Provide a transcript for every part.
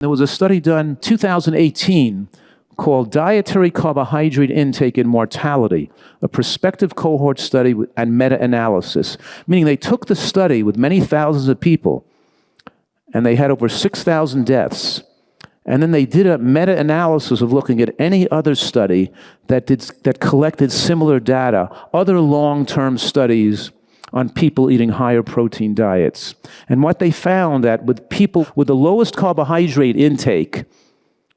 There was a study done 2018 called Dietary Carbohydrate Intake and Mortality, a prospective cohort study and meta-analysis, meaning they took the study with many thousands of people, and they had over 6,000 deaths, and then they did a meta-analysis of looking at any other study that collected similar data, other long-term studies on people eating higher protein diets. And what they found that with people with the lowest carbohydrate intake,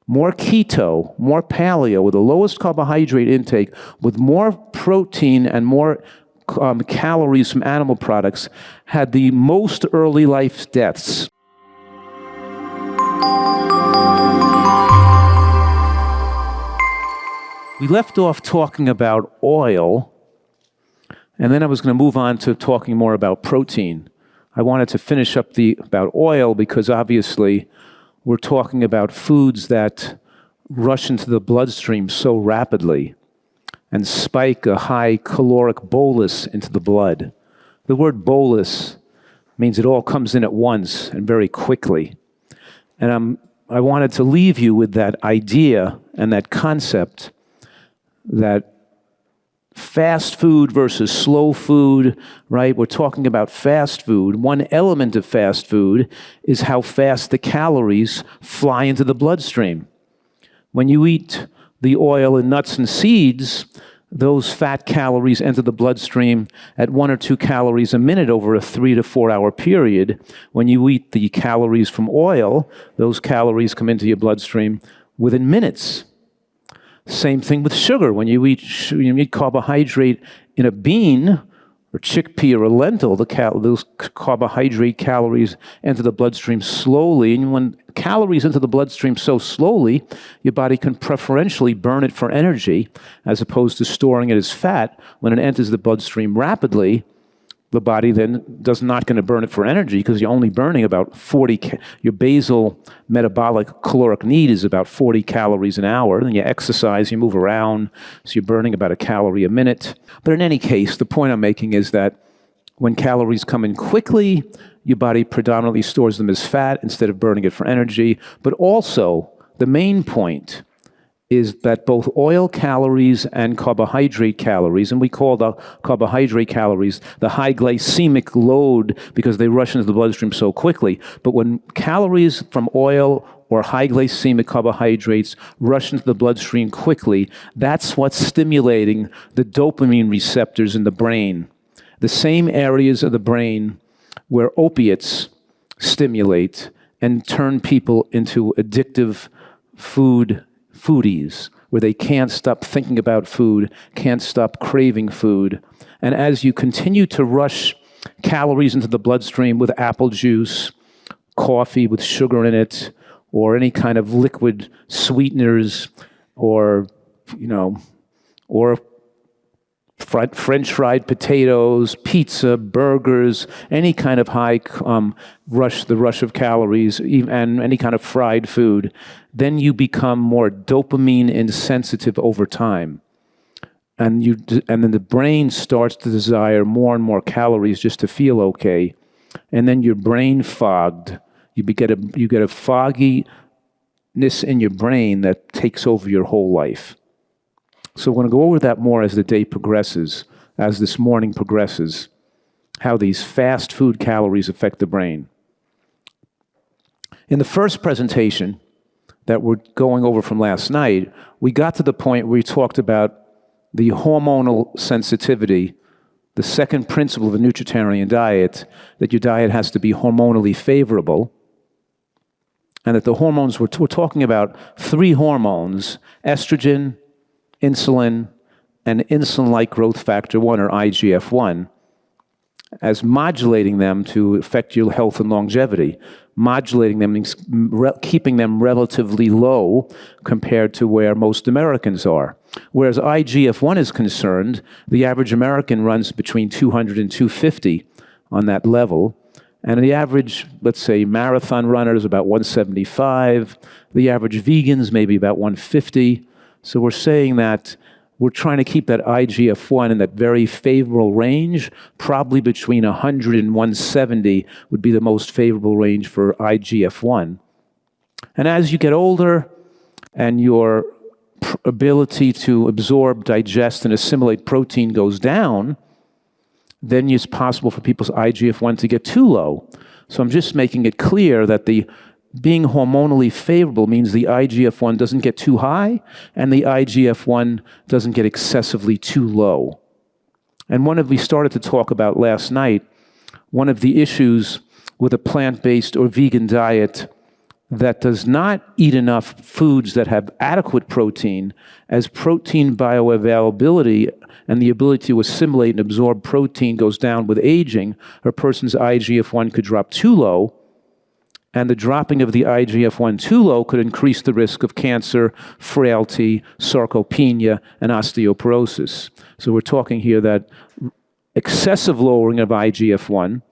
more keto, more paleo, with the lowest carbohydrate intake, with more protein and more calories from animal products, had the most early life deaths. We left off talking about oil, and then I was going to move on to talking more about protein. I wanted to finish up about oil because obviously we're talking about foods that rush into the bloodstream so rapidly and spike a high caloric bolus into the blood. The word bolus means it all comes in at once and very quickly. And I wanted to leave you with that idea and that concept that fast food versus slow food, right? We're talking about fast food. One element of fast food is how fast the calories fly into the bloodstream. When you eat the oil and nuts and seeds, those fat calories enter the bloodstream at 1 or 2 calories a minute over a 3 to 4 hour period. When you eat the calories from oil, those calories come into your bloodstream within minutes. Same thing with sugar. When you eat carbohydrate in a bean or chickpea or a lentil, those carbohydrate calories enter the bloodstream slowly. And when calories enter the bloodstream so slowly, your body can preferentially burn it for energy as opposed to storing it as fat. When it enters the bloodstream rapidly, the body then does not going to burn it for energy because you're only burning about 40, your basal metabolic caloric need is about 40 calories an hour. Then you exercise, you move around, so you're burning about 1 calorie a minute. But in any case, the point I'm making is that when calories come in quickly, your body predominantly stores them as fat instead of burning it for energy. But also, the main point is that both oil calories and carbohydrate calories, and we call the carbohydrate calories the high glycemic load because they rush into the bloodstream so quickly. But when calories from oil or high glycemic carbohydrates rush into the bloodstream quickly, that's what's stimulating the dopamine receptors in the brain, the same areas of the brain where opiates stimulate and turn people into addictive foodies, where they can't stop thinking about food, can't stop craving food. And as you continue to rush calories into the bloodstream with apple juice, coffee with sugar in it, or any kind of liquid sweeteners, or French fried potatoes, pizza, burgers, any kind of high rush of calories, and any kind of fried food, then you become more dopamine insensitive over time. And then the brain starts to desire more and more calories just to feel okay. And then your brain fogged. You get a fogginess in your brain that takes over your whole life. So we're going to go over that more as the day progresses, as this morning progresses, how these fast food calories affect the brain. In the first presentation that we're going over from last night, we got to the point where we talked about the hormonal sensitivity, the second principle of a nutritarian diet, that your diet has to be hormonally favorable, and that the hormones, we're talking about 3 hormones, estrogen, insulin, and insulin-like growth factor 1, or IGF-1, as modulating them to affect your health and longevity. Modulating them means keeping them relatively low compared to where most Americans are. Whereas IGF-1 is concerned, the average American runs between 200 and 250 on that level. And the average, let's say, marathon runner is about 175. The average vegan's maybe about 150. So we're saying that we're trying to keep that IGF-1 in that very favorable range. Probably between 100 and 170 would be the most favorable range for IGF-1. And as you get older and your ability to absorb, digest, and assimilate protein goes down, then it's possible for people's IGF-1 to get too low. So I'm just making it clear that the being hormonally favorable means the IGF-1 doesn't get too high and the IGF-1 doesn't get excessively too low. And we started to talk about last night, one of the issues with a plant-based or vegan diet that does not eat enough foods that have adequate protein, as protein bioavailability and the ability to assimilate and absorb protein goes down with aging, a person's IGF-1 could drop too low, and the dropping of the IGF-1 too low could increase the risk of cancer, frailty, sarcopenia, and osteoporosis. So we're talking here that excessive lowering of IGF-1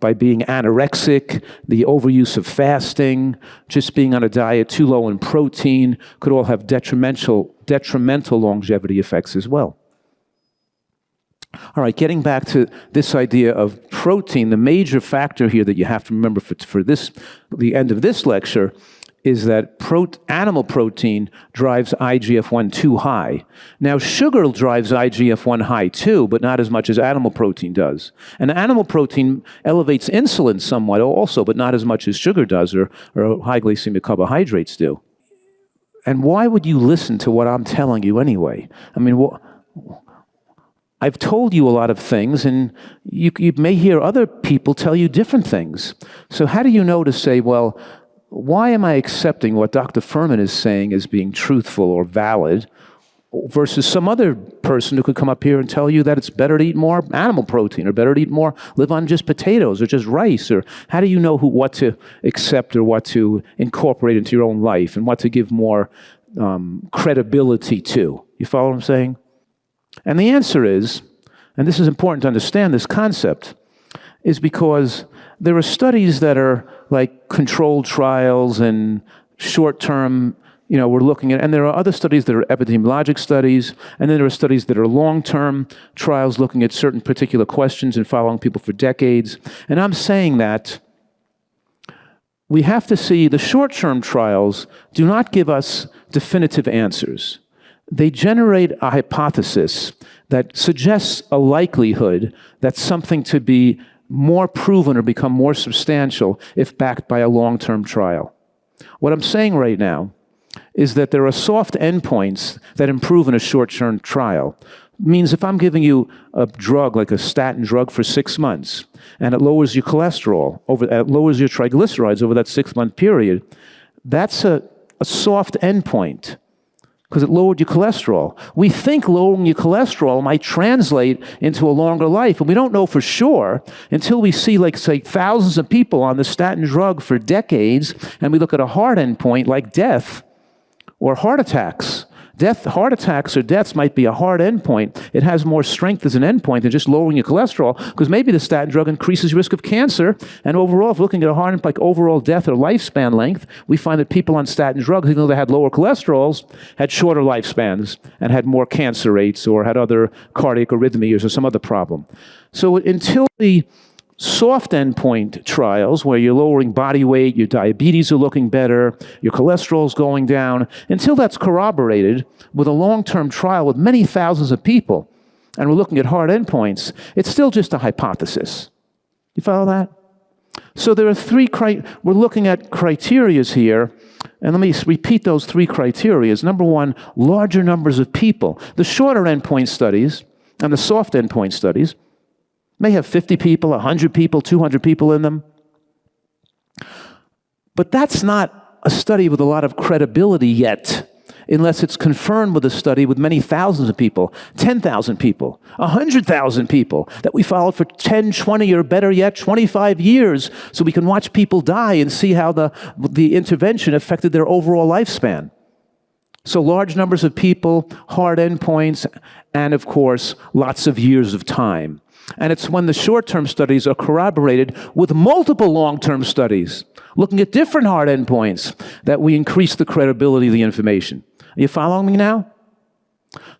by being anorexic, the overuse of fasting, just being on a diet too low in protein could all have detrimental longevity effects as well. All right, getting back to this idea of protein, the major factor here that you have to remember for the end of this lecture is that animal protein drives IGF-1 too high. Now, sugar drives IGF-1 high too, but not as much as animal protein does. And animal protein elevates insulin somewhat also, but not as much as sugar does or high glycemic carbohydrates do. And why would you listen to what I'm telling you anyway? I mean, I've told you a lot of things, and you may hear other people tell you different things. So how do you know to say, well, why am I accepting what Dr. Fuhrman is saying as being truthful or valid versus some other person who could come up here and tell you that it's better to eat more animal protein or better to live on just potatoes or just rice? Or how do you know what to accept or what to incorporate into your own life and what to give more credibility to? You follow what I'm saying? And the answer is, and this is important to understand this concept, is because there are studies that are like controlled trials and short-term, we're looking at, and there are other studies that are epidemiologic studies, and then there are studies that are long-term trials looking at certain particular questions and following people for decades. And I'm saying that we have to see the short-term trials do not give us definitive answers. They generate a hypothesis that suggests a likelihood that something to be more proven or become more substantial if backed by a long-term trial. What I'm saying right now is that there are soft endpoints that improve in a short-term trial. Means if I'm giving you a drug like a statin drug for 6 months and it lowers your cholesterol, it lowers your triglycerides over that 6-month period, that's a soft endpoint, because it lowered your cholesterol. We think lowering your cholesterol might translate into a longer life, and we don't know for sure until we see, say, thousands of people on the statin drug for decades, and we look at a hard endpoint like death or heart attacks. Heart attacks or deaths might be a hard endpoint. It has more strength as an endpoint than just lowering your cholesterol, because maybe the statin drug increases your risk of cancer. And overall, if we're looking at a hard endpoint like overall death or lifespan length, we find that people on statin drugs, even though they had lower cholesterols, had shorter lifespans and had more cancer rates or had other cardiac arrhythmias or some other problem. So until the soft endpoint trials where you're lowering body weight, your diabetes are looking better, your cholesterol's going down, until that's corroborated with a long-term trial with many thousands of people, and we're looking at hard endpoints, it's still just a hypothesis. You follow that? So there are we're looking at criterias here, and let me repeat those 3 criterias. Number 1, larger numbers of people. The shorter endpoint studies and the soft endpoint studies may have 50 people, 100 people, 200 people in them. But that's not a study with a lot of credibility yet, unless it's confirmed with a study with many thousands of people, 10,000 people, 100,000 people that we followed for 10, 20, or better yet, 25 years, so we can watch people die and see how the intervention affected their overall lifespan. So large numbers of people, hard endpoints, and of course, lots of years of time. And it's when the short-term studies are corroborated with multiple long-term studies, looking at different hard endpoints, that we increase the credibility of the information. Are you following me now?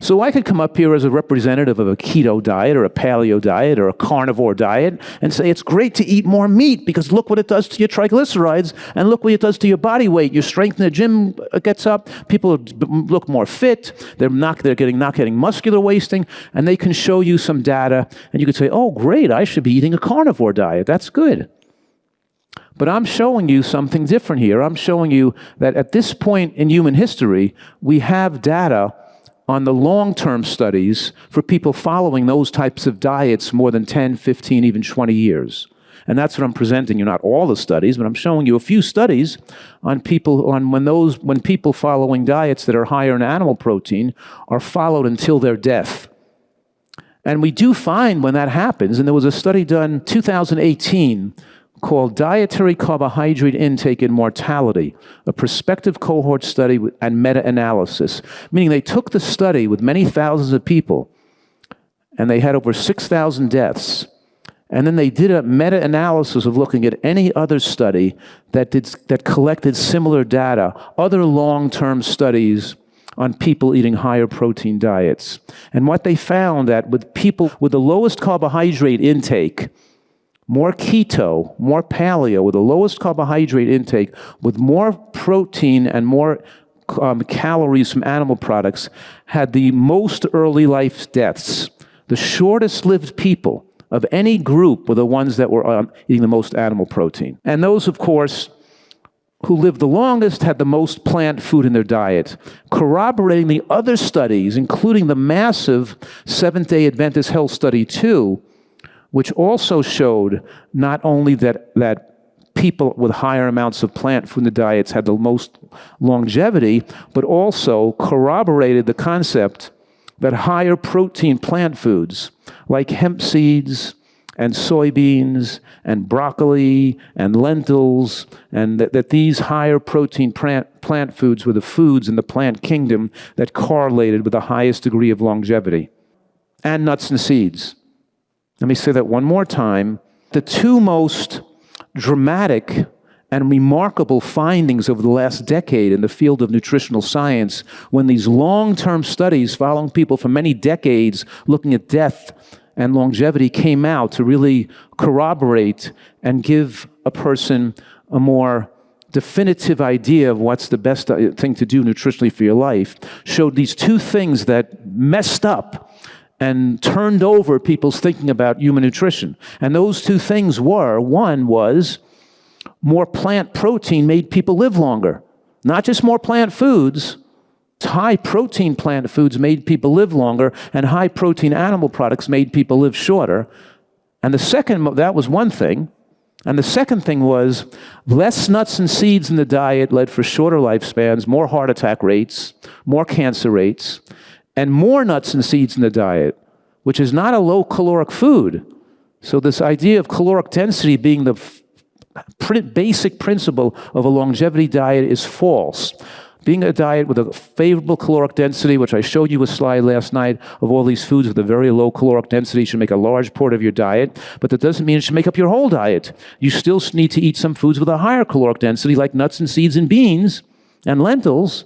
So I could come up here as a representative of a keto diet or a paleo diet or a carnivore diet and say it's great to eat more meat because look what it does to your triglycerides and look what it does to your body weight. Your strength in the gym gets up. People look more fit. They're not getting muscular wasting, and they can show you some data, and you could say, oh, great, I should be eating a carnivore diet. That's good. But I'm showing you something different here. I'm showing you that at this point in human history, we have data on the long-term studies for people following those types of diets more than 10, 15, even 20 years. And that's what I'm presenting you, not all the studies, but I'm showing you a few studies on people, when people following diets that are higher in animal protein are followed until their death. And we do find when that happens, and there was a study done in 2018 called Dietary Carbohydrate Intake and Mortality, a prospective cohort study and meta-analysis, meaning they took the study with many thousands of people, and they had over 6,000 deaths, and then they did a meta-analysis of looking at any other study that collected similar data, other long-term studies on people eating higher protein diets. And what they found that with people with the lowest carbohydrate intake, more keto, more paleo, with the lowest carbohydrate intake, with more protein and more calories from animal products, had the most early life deaths. The shortest lived people of any group were the ones that were eating the most animal protein. And those, of course, who lived the longest had the most plant food in their diet, corroborating the other studies, including the massive Seventh-day Adventist Health Study 2, which also showed not only that people with higher amounts of plant food in the diets had the most longevity, but also corroborated the concept that higher protein plant foods like hemp seeds and soybeans and broccoli and lentils, and that these higher protein plant foods were the foods in the plant kingdom that correlated with the highest degree of longevity. And nuts and seeds. Let me say that one more time. The two most dramatic and remarkable findings over the last decade in the field of nutritional science, when these long-term studies following people for many decades looking at death and longevity came out to really corroborate and give a person a more definitive idea of what's the best thing to do nutritionally for your life, showed these two things that messed up and turned over people's thinking about human nutrition. And those two things were, one was more plant protein made people live longer. Not just more plant foods, high protein plant foods made people live longer, and high protein animal products made people live shorter. And the second, that was one thing. And the second thing was less nuts and seeds in the diet led for shorter lifespans, more heart attack rates, more cancer rates, and more nuts and seeds in the diet, which is not a low-caloric food. So this idea of caloric density being the basic principle of a longevity diet is false. Being a diet with a favorable caloric density, which I showed you a slide last night of all these foods with a very low caloric density, should make a large part of your diet, but that doesn't mean it should make up your whole diet. You still need to eat some foods with a higher caloric density, like nuts and seeds and beans and lentils,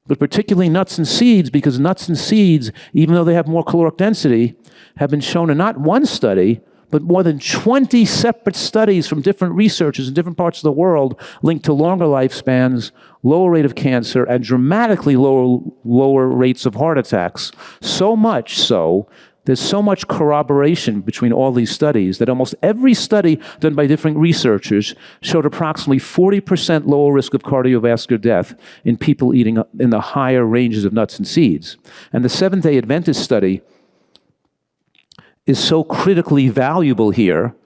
but particularly nuts and seeds, because nuts and seeds, even though they have more caloric density, have been shown in not one study, but more than 20 separate studies from different researchers in different parts of the world linked to longer lifespans, lower rate of cancer, and dramatically lower rates of heart attacks. So much so, there's so much corroboration between all these studies that almost every study done by different researchers showed approximately 40% lower risk of cardiovascular death in people eating in the higher ranges of nuts and seeds. And the Seventh-day Adventist study is so critically valuable here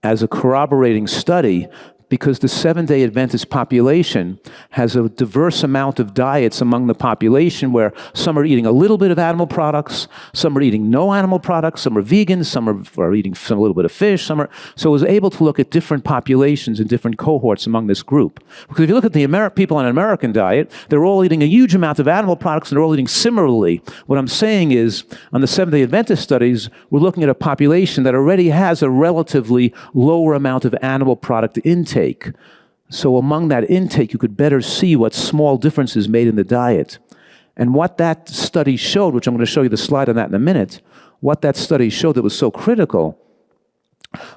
as a corroborating study because the Seventh-day Adventist population has a diverse amount of diets among the population where some are eating a little bit of animal products, some are eating no animal products, some are vegans, some are eating a little bit of fish, so it was able to look at different populations and different cohorts among this group. Because if you look at the people on an American diet, they're all eating a huge amount of animal products and they're all eating similarly. What I'm saying is, on the Seventh-day Adventist studies, we're looking at a population that already has a relatively lower amount of animal product intake. So among that intake, you could better see what small differences made in the diet. And what that study showed, which I'm going to show you the slide on that in a minute, what that study showed that was so critical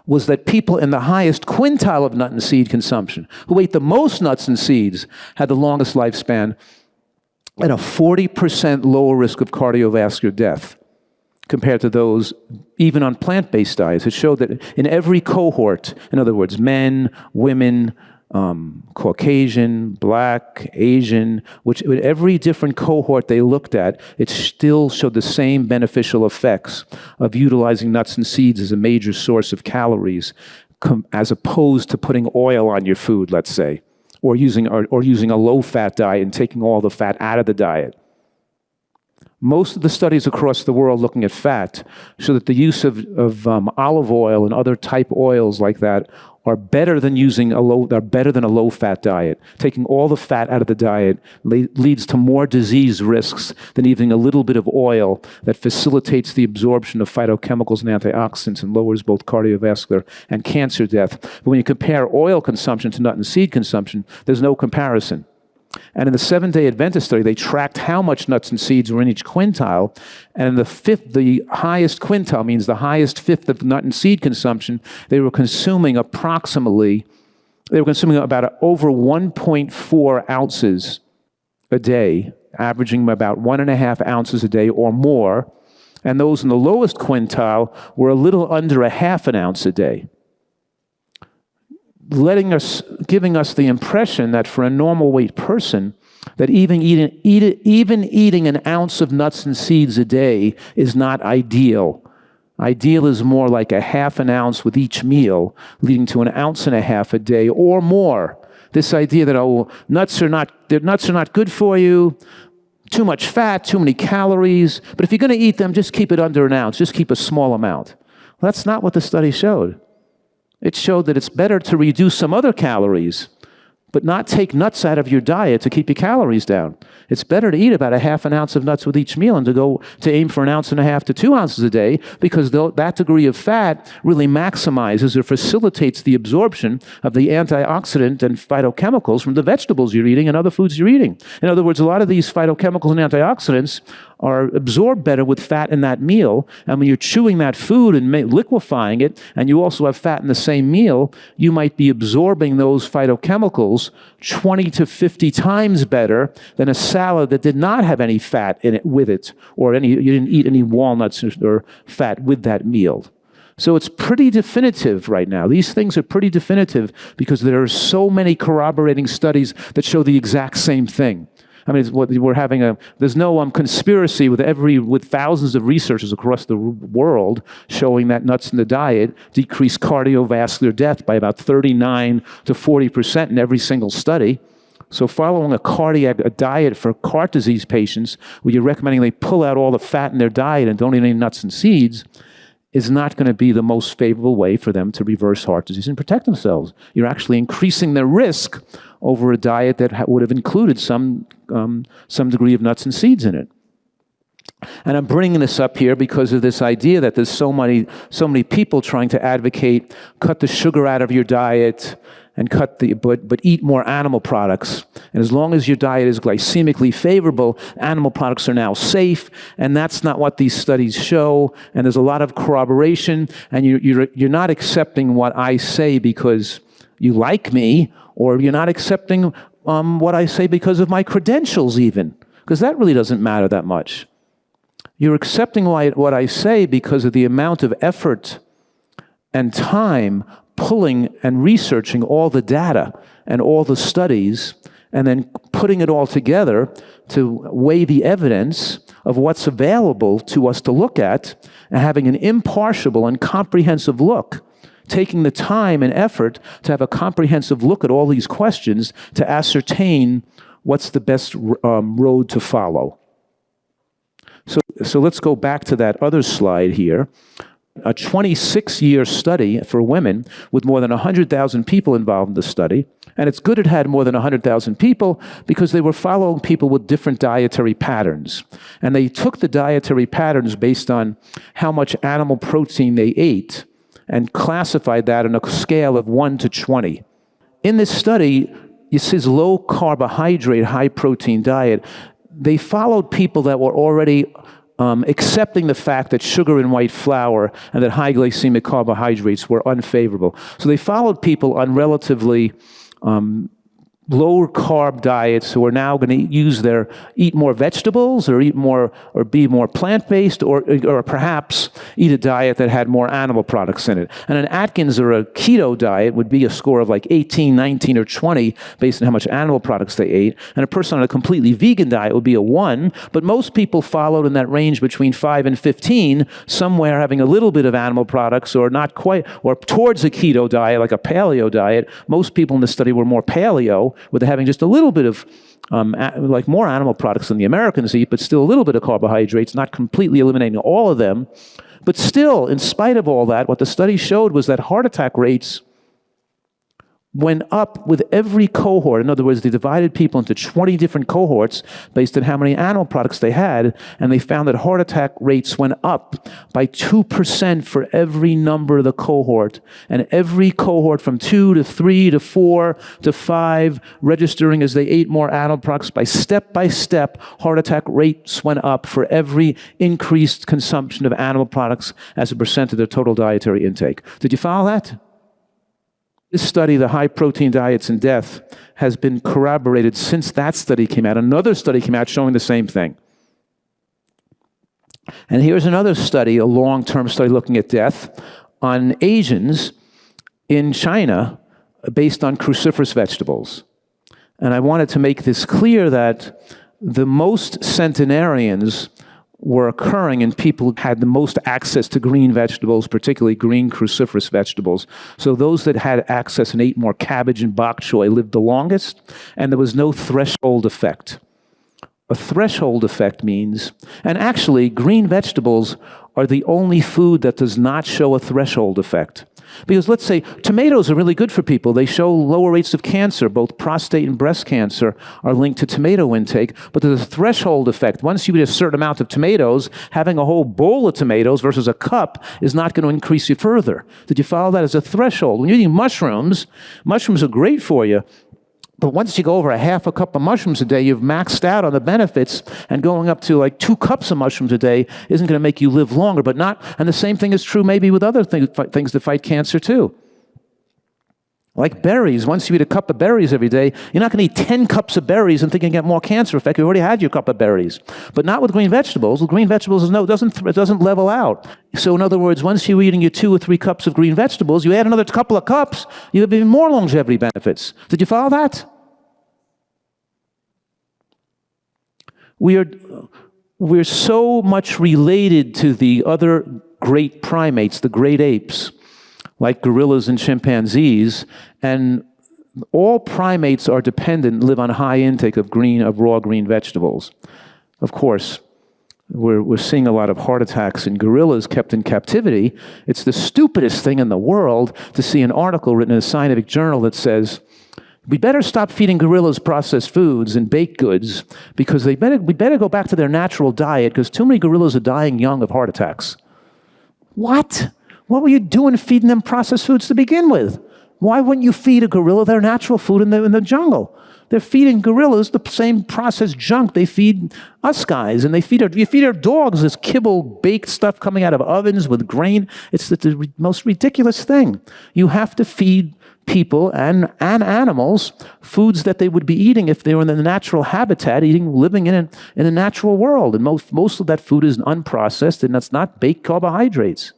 was that people in the highest quintile of nut and seed consumption, who ate the most nuts and seeds, had the longest lifespan and a 40% lower risk of cardiovascular death compared to those even on plant-based diets. It showed that in every cohort, in other words, men, women, Caucasian, Black, Asian, which in every different cohort they looked at, it still showed the same beneficial effects of utilizing nuts and seeds as a major source of calories, as opposed to putting oil on your food, let's say, or using a low-fat diet and taking all the fat out of the diet. Most of the studies across the world looking at fat show that the use of olive oil and other type oils like that are better than a low-fat diet. Taking all the fat out of the diet leads to more disease risks than even a little bit of oil that facilitates the absorption of phytochemicals and antioxidants and lowers both cardiovascular and cancer death. But when you compare oil consumption to nut and seed consumption, there's no comparison. And in the Seventh-day Adventist study, they tracked how much nuts and seeds were in each quintile. And the highest quintile, means the highest fifth of nut and seed consumption, they were consuming about over 1.4 ounces a day, averaging about 1.5 ounces a day or more. And those in the lowest quintile were a little under 0.5 ounce a day, giving us the impression that for a normal weight person, that even eating an ounce of nuts and seeds a day is not ideal. Ideal is more like 0.5 ounce with each meal, leading to 1.5 ounces a day or more. This idea that nuts are not good for you, too much fat, too many calories. But if you're going to eat them, just keep it under 1 ounce. Just keep a small amount. Well, that's not what the study showed. It showed that it's better to reduce some other calories, but not take nuts out of your diet to keep your calories down. It's better to eat about 0.5 ounce of nuts with each meal and to aim for 1.5 ounces to 2 ounces a day, because that degree of fat really maximizes or facilitates the absorption of the antioxidant and phytochemicals from the vegetables you're eating and other foods you're eating. In other words, a lot of these phytochemicals and antioxidants are absorbed better with fat in that meal. And when you're chewing that food and liquefying it, and you also have fat in the same meal, you might be absorbing those phytochemicals 20 to 50 times better than a salad that did not have any fat in it with it, or you didn't eat any walnuts or fat with that meal. So it's pretty definitive right now. These things are pretty definitive because there are so many corroborating studies that show the exact same thing. I mean, there's no conspiracy with thousands of researchers across the world showing that nuts in the diet decrease cardiovascular death by about 39 to 40% in every single study. So following a diet for heart disease patients, where you're recommending they pull out all the fat in their diet and don't eat any nuts and seeds, is not going to be the most favorable way for them to reverse heart disease and protect themselves. You're actually increasing their risk over a diet that would have included some degree of nuts and seeds in it. And I'm bringing this up here because of this idea that there's so many people trying to advocate cut the sugar out of your diet and but eat more animal products. And as long as your diet is glycemically favorable, animal products are now safe. And that's not what these studies show. And there's a lot of corroboration. And you're not accepting what I say because you like me, or you're not accepting what I say because of my credentials even, because that really doesn't matter that much. You're accepting what I say because of the amount of effort and time pulling and researching all the data and all the studies, and then putting it all together to weigh the evidence of what's available to us to look at, and having an impartial and comprehensive look, taking the time and effort to have a comprehensive look at all these questions to ascertain what's the best road to follow. So let's go back to that other slide here. A 26-year study for women with more than 100,000 people involved in the study. And it's good it had more than 100,000 people because they were following people with different dietary patterns. And they took the dietary patterns based on how much animal protein they ate and classified that on a scale of 1 to 20. In this study, it says low carbohydrate, high protein diet. they followed people that were already accepting the fact that sugar and white flour and that high glycemic carbohydrates were unfavorable. So they followed people on relatively lower carb diets who are now going to eat more vegetables or eat more or be more plant-based or perhaps eat a diet that had more animal products in it. And an Atkins or a keto diet would be a score of like 18, 19, or 20 based on how much animal products they ate. And a person on a completely vegan diet would be a 1, but most people followed in that range between 5 and 15, somewhere having a little bit of animal products or not quite, or towards a keto diet, like a paleo diet. Most people in the study were more paleo, with having just a little bit of, like more animal products than the Americans eat, but still a little bit of carbohydrates, not completely eliminating all of them. But still, in spite of all that, what the study showed was that heart attack rates went up with every cohort. In other words, they divided people into 20 different cohorts based on how many animal products they had, and they found that heart attack rates went up by 2% for every number of the cohort, and every cohort from 2 to 3 to 4 to 5, registering as they ate more animal products, by step, heart attack rates went up for every increased consumption of animal products as a percent of their total dietary intake. Did you follow that? This study, the high protein diets and death, has been corroborated since that study came out. Another study came out showing the same thing. And here's another study, a long-term study looking at death on Asians in China based on cruciferous vegetables. And I wanted to make this clear that the most centenarians were occurring in people who had the most access to green vegetables, particularly green cruciferous vegetables. So those that had access and ate more cabbage and bok choy lived the longest, and there was no threshold effect. A threshold effect means, and actually green vegetables are the only food that does not show a threshold effect. Because let's say tomatoes are really good for people. They show lower rates of cancer. Both prostate and breast cancer are linked to tomato intake, but there's a threshold effect. Once you eat a certain amount of tomatoes, having a whole bowl of tomatoes versus a cup is not going to increase you further. Did you follow that as a threshold? When you're eating mushrooms, mushrooms are great for you. But once you go over a half a cup of mushrooms a day, you've maxed out on the benefits, and going up to like 2 cups of mushrooms a day isn't going to make you live longer, but not, and the same thing is true maybe with other things that fight cancer too. Like berries, once you eat a cup of berries every day, you're not going to eat 10 cups of berries and think you can get more cancer effect. You already had your cup of berries. But not with green vegetables. With green vegetables, no, it doesn't level out. So in other words, once you're eating your 2 or 3 cups of green vegetables, you add another couple of cups, you have even more longevity benefits. Did you follow that? We're so much related to the other great primates, the great apes, like gorillas and chimpanzees, and all primates are dependent, live on high intake of raw green vegetables. Of course, we're seeing a lot of heart attacks in gorillas kept in captivity. It's the stupidest thing in the world to see an article written in a scientific journal that says, we better stop feeding gorillas processed foods and baked goods because we better go back to their natural diet because too many gorillas are dying young of heart attacks. What? What were you doing feeding them processed foods to begin with? Why wouldn't you feed a gorilla their natural food in the jungle? They're feeding gorillas the same processed junk they feed us guys, and you feed our dogs this kibble baked stuff coming out of ovens with grain. It's the most ridiculous thing. You have to feed people and animals foods that they would be eating if they were in the natural habitat, living in a natural world. And most of that food is unprocessed, and that's not baked carbohydrates.